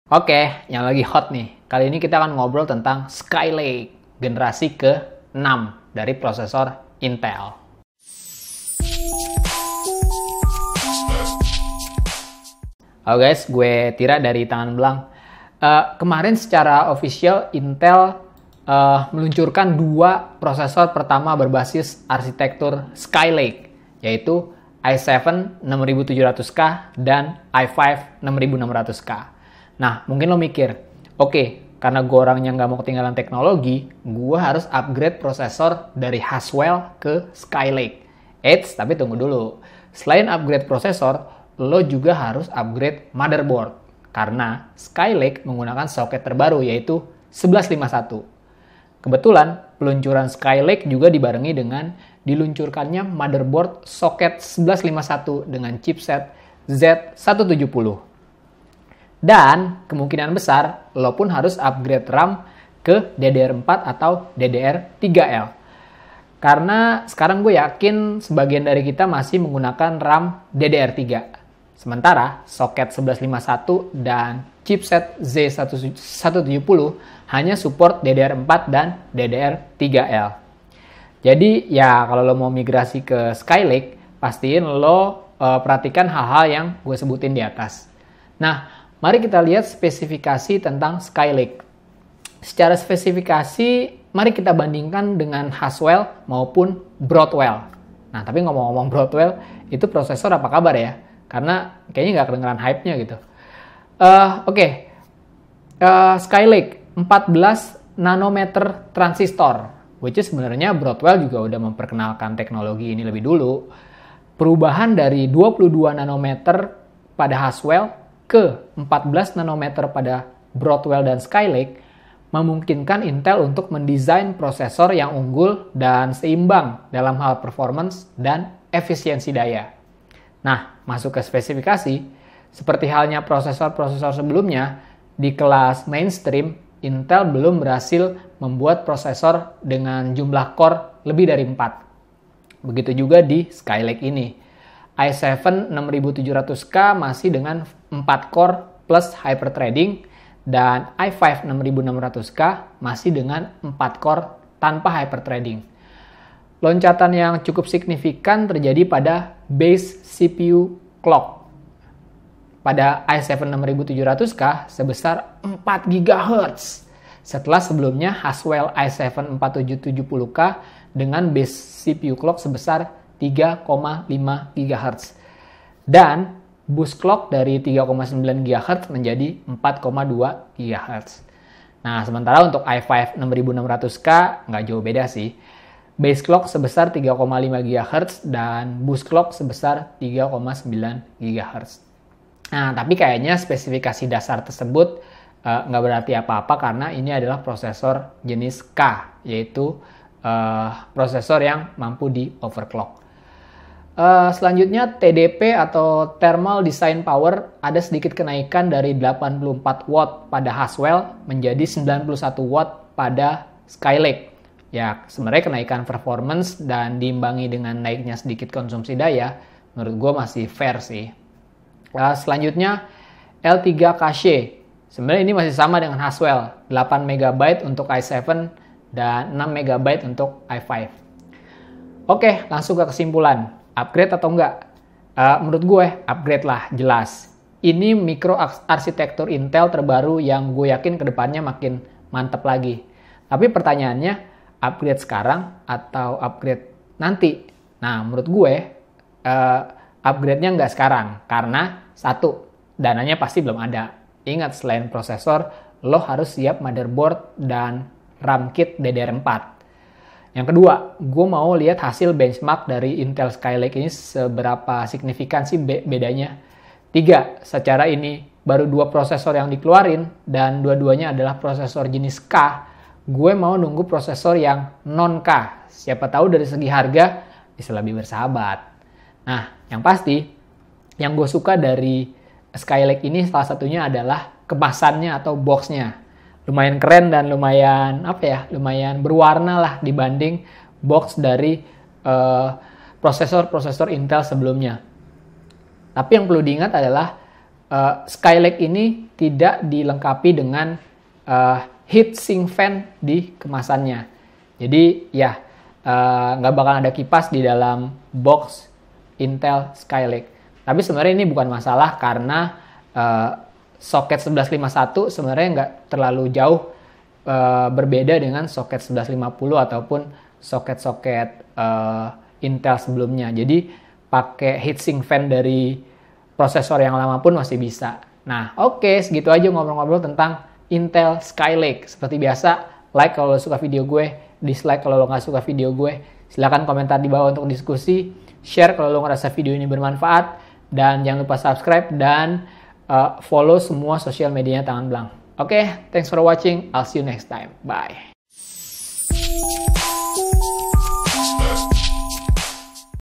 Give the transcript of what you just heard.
Oke, yang lagi hot nih. Kali ini kita akan ngobrol tentang Skylake, generasi ke-6 dari prosesor Intel. Halo guys, gue Tira dari Tangan Belang. Kemarin secara official Intel meluncurkan dua prosesor pertama berbasis arsitektur Skylake, yaitu i7 6700K dan i5 6600K. Nah, mungkin lo mikir, oke, karena gue orangnya nggak mau ketinggalan teknologi, gue harus upgrade prosesor dari Haswell ke Skylake. Eits, tapi tunggu dulu. Selain upgrade prosesor, lo juga harus upgrade motherboard. Karena Skylake menggunakan soket terbaru, yaitu 1151. Kebetulan, peluncuran Skylake juga dibarengi dengan diluncurkannya motherboard soket 1151 dengan chipset Z170. Dan kemungkinan besar lo pun harus upgrade RAM ke DDR4 atau DDR3L. Karena sekarang gue yakin sebagian dari kita masih menggunakan RAM DDR3. Sementara soket 1151 dan chipset Z170 hanya support DDR4 dan DDR3L. Jadi ya kalau lo mau migrasi ke Skylake, pastiin lo perhatikan hal-hal yang gue sebutin di atas. Nah, mari kita lihat spesifikasi tentang Skylake. Secara spesifikasi, mari kita bandingkan dengan Haswell maupun Broadwell. Nah, tapi ngomong-ngomong Broadwell, itu prosesor apa kabar ya? Karena kayaknya nggak kedengeran hype-nya gitu. Skylake 14 nanometer transistor, which is sebenarnya Broadwell juga udah memperkenalkan teknologi ini lebih dulu. Perubahan dari 22 nanometer pada Haswell ke 14 nanometer pada Broadwell dan Skylake memungkinkan Intel untuk mendesain prosesor yang unggul dan seimbang dalam hal performance dan efisiensi daya. Nah, masuk ke spesifikasi, seperti halnya prosesor-prosesor sebelumnya, di kelas mainstream, Intel belum berhasil membuat prosesor dengan jumlah core lebih dari 4. Begitu juga di Skylake ini. i7 6700K masih dengan 4 core plus hyperthreading dan i5 6600K masih dengan 4 core tanpa hyperthreading. Loncatan yang cukup signifikan terjadi pada base CPU clock. Pada i7 6700K sebesar 4 GHz. Setelah sebelumnya Haswell i7 4770K dengan base CPU clock sebesar 3,5 GHz. Dan boost clock dari 3,9 GHz menjadi 4,2 GHz. Nah, sementara untuk i5 6600K nggak jauh beda sih. Base clock sebesar 3,5 GHz dan boost clock sebesar 3,9 GHz. Nah, tapi kayaknya spesifikasi dasar tersebut nggak berarti apa-apa karena ini adalah prosesor jenis K, yaitu prosesor yang mampu di overclock. Selanjutnya TDP atau Thermal Design Power ada sedikit kenaikan dari 84 watt pada Haswell menjadi 91 watt pada Skylake. Ya, sebenarnya kenaikan performance dan diimbangi dengan naiknya sedikit konsumsi daya, menurut gue masih fair sih. Selanjutnya L3 cache. Sebenarnya ini masih sama dengan Haswell, 8 MB untuk i7 dan 6 MB untuk i5. Oke, langsung ke kesimpulan. Upgrade atau enggak? Menurut gue, upgrade lah, jelas. Ini mikro arsitektur Intel terbaru yang gue yakin kedepannya makin mantep lagi. Tapi pertanyaannya, upgrade sekarang atau upgrade nanti? Nah, menurut gue, upgrade-nya enggak sekarang. Karena, satu, dananya pasti belum ada. Ingat, selain prosesor, lo harus siap motherboard dan RAM kit DDR4. Yang kedua, gue mau lihat hasil benchmark dari Intel Skylake ini seberapa signifikan sih bedanya. 3, secara ini baru 2 prosesor yang dikeluarin dan dua-duanya adalah prosesor jenis K. Gue mau nunggu prosesor yang non-K. Siapa tahu dari segi harga bisa lebih bersahabat. Nah, yang pasti, yang gue suka dari Skylake ini salah satunya adalah kemasannya atau boxnya. Lumayan keren dan lumayan berwarna lah dibanding box dari prosesor-prosesor Intel sebelumnya. Tapi yang perlu diingat adalah Skylake ini tidak dilengkapi dengan heatsink fan di kemasannya. Jadi ya nggak bakal ada kipas di dalam box Intel Skylake. Tapi sebenarnya ini bukan masalah karena soket 1151 sebenarnya nggak terlalu jauh berbeda dengan soket 1150 ataupun soket-soket Intel sebelumnya. Jadi pakai heatsink fan dari prosesor yang lama pun masih bisa. Nah, oke, segitu aja ngobrol-ngobrol tentang Intel Skylake. Seperti biasa, like kalau lo suka video gue, dislike kalau lo nggak suka video gue. Silahkan komentar di bawah untuk diskusi, share kalau lo ngerasa video ini bermanfaat, dan jangan lupa subscribe dan follow semua sosial medianya Tangan Blank. Oke, thanks for watching. I'll see you next time. Bye.